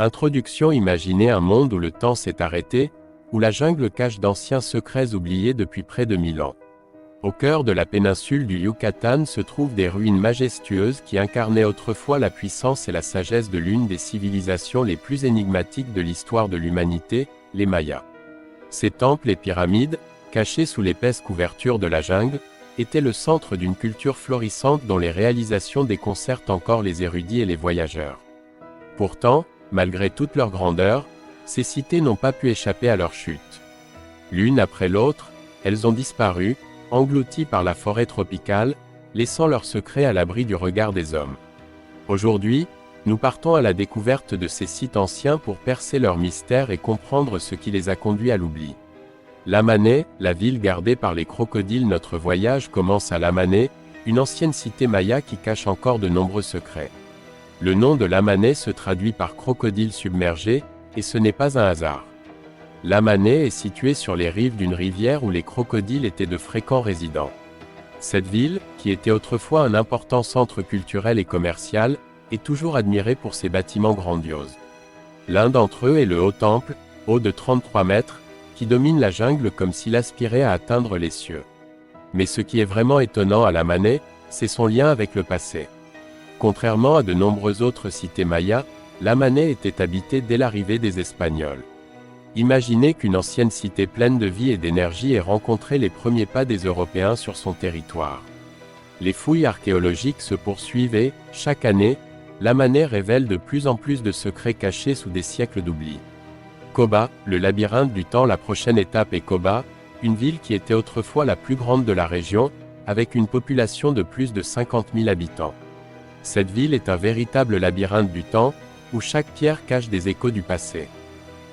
Introduction. Imaginez un monde où le temps s'est arrêté, où la jungle cache d'anciens secrets oubliés depuis près de 1000 ans. Au cœur de la péninsule du Yucatan se trouvent des ruines majestueuses qui incarnaient autrefois la puissance et la sagesse de l'une des civilisations les plus énigmatiques de l'histoire de l'humanité, les Mayas. Ces temples et pyramides, cachés sous l'épaisse couverture de la jungle, étaient le centre d'une culture florissante dont les réalisations déconcertent encore les érudits et les voyageurs. Pourtant, malgré toute leur grandeur, ces cités n'ont pas pu échapper à leur chute. L'une après l'autre, elles ont disparu, englouties par la forêt tropicale, laissant leurs secrets à l'abri du regard des hommes. Aujourd'hui, nous partons à la découverte de ces sites anciens pour percer leurs mystères et comprendre ce qui les a conduits à l'oubli. Lamane, la ville gardée par les crocodiles. Notre voyage commence à Lamane, une ancienne cité maya qui cache encore de nombreux secrets. Le nom de Lamane se traduit par crocodile submergé, et ce n'est pas un hasard. Lamane est située sur les rives d'une rivière où les crocodiles étaient de fréquents résidents. Cette ville, qui était autrefois un important centre culturel et commercial, est toujours admirée pour ses bâtiments grandioses. L'un d'entre eux est le Haut Temple, haut de 33 mètres, qui domine la jungle comme s'il aspirait à atteindre les cieux. Mais ce qui est vraiment étonnant à Lamane, c'est son lien avec le passé. Contrairement à de nombreuses autres cités mayas, Lamane était habitée dès l'arrivée des Espagnols. Imaginez qu'une ancienne cité pleine de vie et d'énergie ait rencontré les premiers pas des Européens sur son territoire. Les fouilles archéologiques se poursuivent et, chaque année, Lamane révèle de plus en plus de secrets cachés sous des siècles d'oubli. Koba, le labyrinthe du temps. La prochaine étape est Koba, une ville qui était autrefois la plus grande de la région, avec une population de plus de 50 000 habitants. Cette ville est un véritable labyrinthe du temps, où chaque pierre cache des échos du passé.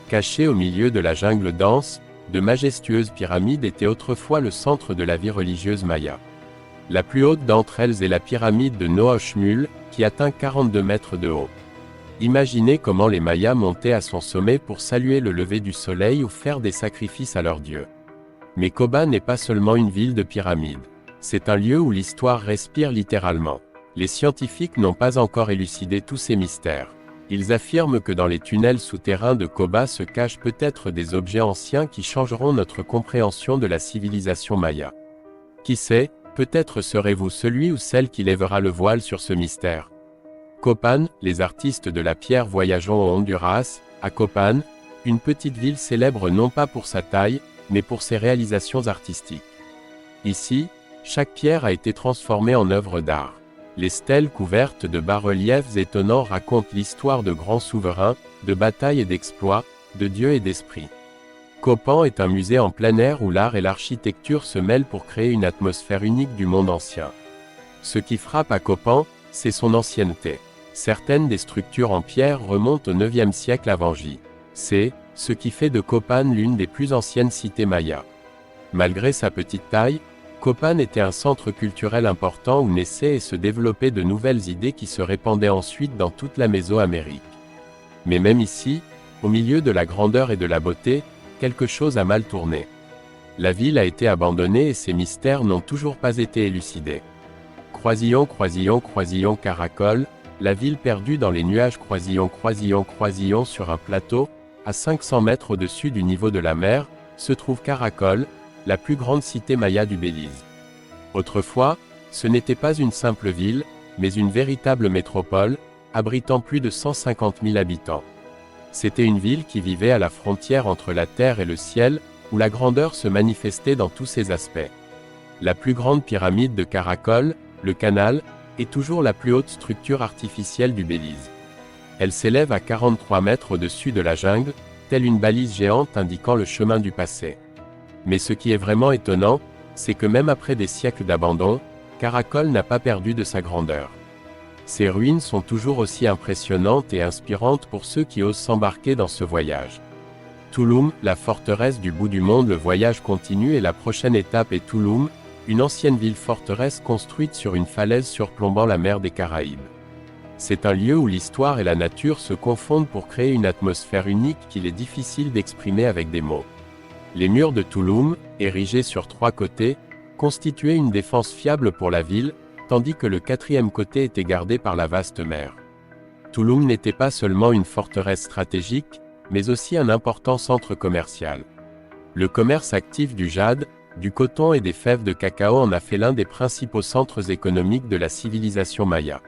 Cachées au milieu de la jungle dense, de majestueuses pyramides étaient autrefois le centre de la vie religieuse maya. La plus haute d'entre elles est la pyramide de Noa-Oshmul, qui atteint 42 mètres de haut. Imaginez comment les Mayas montaient à son sommet pour saluer le lever du soleil ou faire des sacrifices à leurs dieux. Mais Koba n'est pas seulement une ville de pyramides. C'est un lieu où l'histoire respire littéralement. Les scientifiques n'ont pas encore élucidé tous ces mystères. Ils affirment que dans les tunnels souterrains de Koba se cachent peut-être des objets anciens qui changeront notre compréhension de la civilisation maya. Qui sait, peut-être serez-vous celui ou celle qui lèvera le voile sur ce mystère. Copan, les artistes de la pierre. Voyageons au Honduras, à Copan, une petite ville célèbre non pas pour sa taille, mais pour ses réalisations artistiques. Ici, chaque pierre a été transformée en œuvre d'art. Les stèles couvertes de bas-reliefs étonnants racontent l'histoire de grands souverains, de batailles et d'exploits, de dieux et d'esprits. Copan est un musée en plein air où l'art et l'architecture se mêlent pour créer une atmosphère unique du monde ancien. Ce qui frappe à Copan, c'est son ancienneté. Certaines des structures en pierre remontent au IXe siècle avant J. C'est ce qui fait de Copan l'une des plus anciennes cités mayas. Malgré sa petite taille, Copan était un centre culturel important où naissaient et se développaient de nouvelles idées qui se répandaient ensuite dans toute la Mésoamérique. Mais même ici, au milieu de la grandeur et de la beauté, quelque chose a mal tourné. La ville a été abandonnée et ses mystères n'ont toujours pas été élucidés. Croisillon, croisillon, croisillon, caracol, la ville perdue dans les nuages. Croisillon, croisillon, croisillon. Sur un plateau, à 500 mètres au-dessus du niveau de la mer, se trouve Caracol, la plus grande cité maya du Belize. Autrefois, ce n'était pas une simple ville, mais une véritable métropole, abritant plus de 150 000 habitants. C'était une ville qui vivait à la frontière entre la terre et le ciel, où la grandeur se manifestait dans tous ses aspects. La plus grande pyramide de Caracol, le canal, est toujours la plus haute structure artificielle du Belize. Elle s'élève à 43 mètres au-dessus de la jungle, telle une balise géante indiquant le chemin du passé. Mais ce qui est vraiment étonnant, c'est que même après des siècles d'abandon, Caracol n'a pas perdu de sa grandeur. Ses ruines sont toujours aussi impressionnantes et inspirantes pour ceux qui osent s'embarquer dans ce voyage. Tulum, la forteresse du bout du monde. Le voyage continue et la prochaine étape est Tulum, une ancienne ville-forteresse construite sur une falaise surplombant la mer des Caraïbes. C'est un lieu où l'histoire et la nature se confondent pour créer une atmosphère unique qu'il est difficile d'exprimer avec des mots. Les murs de Tulum, érigés sur 3 côtés, constituaient une défense fiable pour la ville, tandis que le 4e côté était gardé par la vaste mer. Tulum n'était pas seulement une forteresse stratégique, mais aussi un important centre commercial. Le commerce actif du jade, du coton et des fèves de cacao en a fait l'un des principaux centres économiques de la civilisation maya.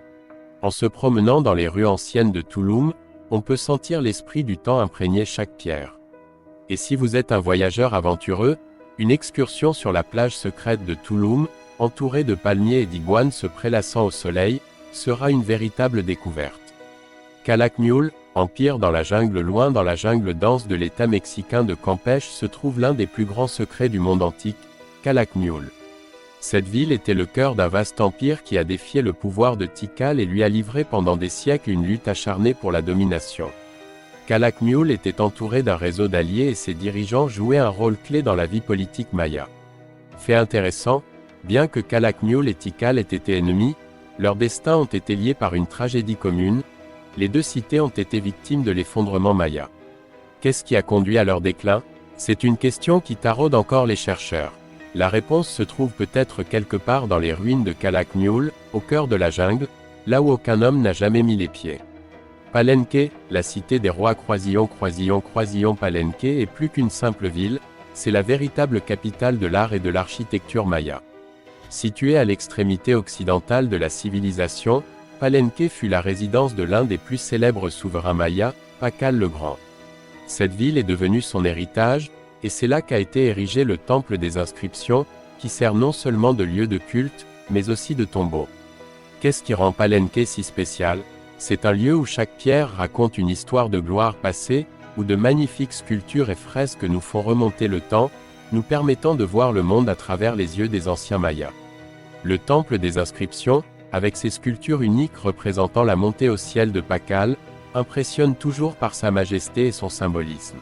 En se promenant dans les rues anciennes de Tulum, on peut sentir l'esprit du temps imprégner chaque pierre. Et si vous êtes un voyageur aventureux, une excursion sur la plage secrète de Tulum, entourée de palmiers et d'iguanes se prélassant au soleil, sera une véritable découverte. Calakmul, empire dans la jungle loin dans la jungle dense de l'État mexicain de Campeche se trouve l'un des plus grands secrets du monde antique, Calakmul. Cette ville était le cœur d'un vaste empire qui a défié le pouvoir de Tikal et lui a livré pendant des siècles une lutte acharnée pour la domination. Calakmul était entouré d'un réseau d'alliés et ses dirigeants jouaient un rôle clé dans la vie politique maya. Fait intéressant, bien que Calakmul et Tikal aient été ennemis, leurs destins ont été liés par une tragédie commune. Les deux cités ont été victimes de l'effondrement maya. Qu'est-ce qui a conduit à leur déclin? C'est une question qui taraude encore les chercheurs. La réponse se trouve peut-être quelque part dans les ruines de Calakmul, au cœur de la jungle, là où aucun homme n'a jamais mis les pieds. Palenque, la cité des rois Croisillon Palenque est plus qu'une simple ville, c'est la véritable capitale de l'art et de l'architecture maya. Située à l'extrémité occidentale de la civilisation, Palenque fut la résidence de l'un des plus célèbres souverains mayas, Pakal le Grand. Cette ville est devenue son héritage, et c'est là qu'a été érigé le temple des inscriptions, qui sert non seulement de lieu de culte, mais aussi de tombeau. Qu'est-ce qui rend Palenque si spécial? C'est un lieu où chaque pierre raconte une histoire de gloire passée, où de magnifiques sculptures et fresques nous font remonter le temps, nous permettant de voir le monde à travers les yeux des anciens mayas. Le temple des inscriptions, avec ses sculptures uniques représentant la montée au ciel de Pakal, impressionne toujours par sa majesté et son symbolisme.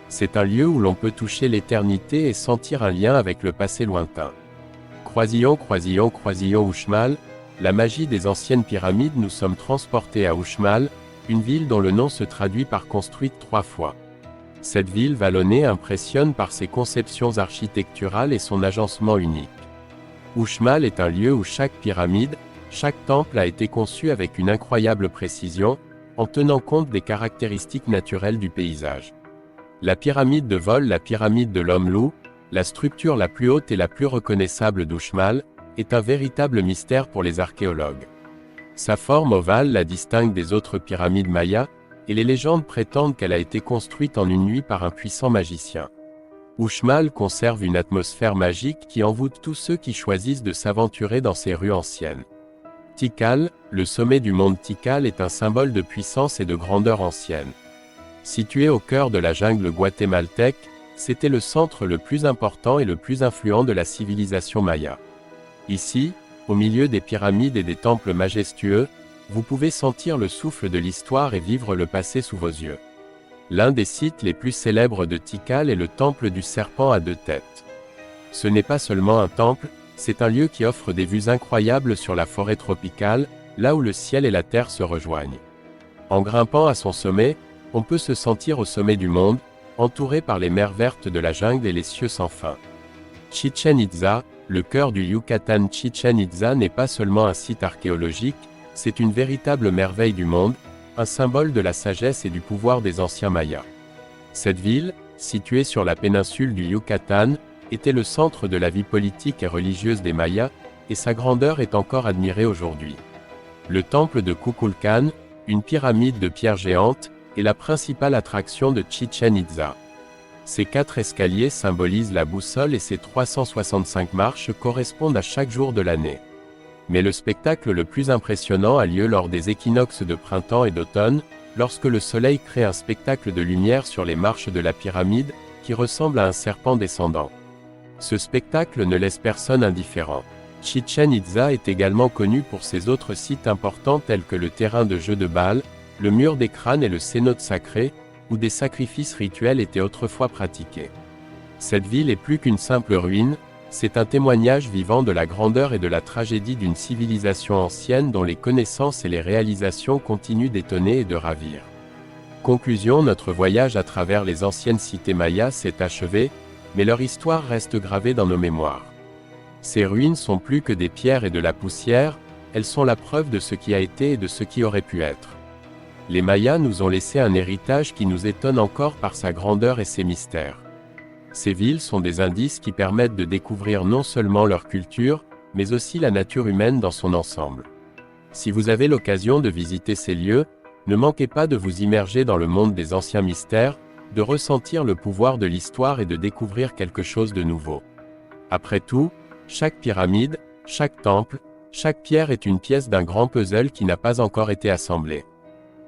C'est un lieu où l'on peut toucher l'éternité et sentir un lien avec le passé lointain. Croisillon Uxmal, la magie des anciennes pyramides. Nous sommes transportés à Uxmal, une ville dont le nom se traduit par construite 3 fois. Cette ville vallonnée impressionne par ses conceptions architecturales et son agencement unique. Uxmal est un lieu où chaque pyramide, chaque temple a été conçu avec une incroyable précision, en tenant compte des caractéristiques naturelles du paysage. La pyramide de Vol, la pyramide de l'Homme-Loup, la structure la plus haute et la plus reconnaissable d'Uxmal, est un véritable mystère pour les archéologues. Sa forme ovale la distingue des autres pyramides mayas, et les légendes prétendent qu'elle a été construite en une nuit par un puissant magicien. Uxmal conserve une atmosphère magique qui envoûte tous ceux qui choisissent de s'aventurer dans ces rues anciennes. Tikal, le sommet du mont Tikal est un symbole de puissance et de grandeur ancienne. Situé au cœur de la jungle guatémaltèque, c'était le centre le plus important et le plus influent de la civilisation maya. Ici, au milieu des pyramides et des temples majestueux, vous pouvez sentir le souffle de l'histoire et vivre le passé sous vos yeux. L'un des sites les plus célèbres de Tikal est le temple du serpent à 2 têtes. Ce n'est pas seulement un temple, c'est un lieu qui offre des vues incroyables sur la forêt tropicale, là où le ciel et la terre se rejoignent. En grimpant à son sommet, on peut se sentir au sommet du monde, entouré par les mers vertes de la jungle et les cieux sans fin. Chichen Itza, le cœur du Yucatan. Chichen Itza n'est pas seulement un site archéologique, c'est une véritable merveille du monde, un symbole de la sagesse et du pouvoir des anciens mayas. Cette ville, située sur la péninsule du Yucatan, était le centre de la vie politique et religieuse des Mayas, et sa grandeur est encore admirée aujourd'hui. Le temple de Kukulkan, une pyramide de pierre géante, est la principale attraction de Chichen Itza. Ces 4 escaliers symbolisent la boussole et ses 365 marches correspondent à chaque jour de l'année. Mais le spectacle le plus impressionnant a lieu lors des équinoxes de printemps et d'automne, lorsque le soleil crée un spectacle de lumière sur les marches de la pyramide, qui ressemble à un serpent descendant. Ce spectacle ne laisse personne indifférent. Chichen Itza est également connu pour ses autres sites importants tels que le terrain de jeu de Baal, le mur des crânes et le cénote sacré, où des sacrifices rituels étaient autrefois pratiqués. Cette ville est plus qu'une simple ruine, c'est un témoignage vivant de la grandeur et de la tragédie d'une civilisation ancienne dont les connaissances et les réalisations continuent d'étonner et de ravir. Conclusion, notre voyage à travers les anciennes cités mayas s'est achevé, mais leur histoire reste gravée dans nos mémoires. Ces ruines sont plus que des pierres et de la poussière, elles sont la preuve de ce qui a été et de ce qui aurait pu être. Les Mayas nous ont laissé un héritage qui nous étonne encore par sa grandeur et ses mystères. Ces villes sont des indices qui permettent de découvrir non seulement leur culture, mais aussi la nature humaine dans son ensemble. Si vous avez l'occasion de visiter ces lieux, ne manquez pas de vous immerger dans le monde des anciens mystères, de ressentir le pouvoir de l'histoire et de découvrir quelque chose de nouveau. Après tout, chaque pyramide, chaque temple, chaque pierre est une pièce d'un grand puzzle qui n'a pas encore été assemblé.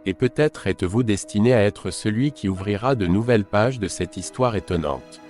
Et peut-être êtes-vous destiné à être celui qui ouvrira de nouvelles pages de cette histoire étonnante.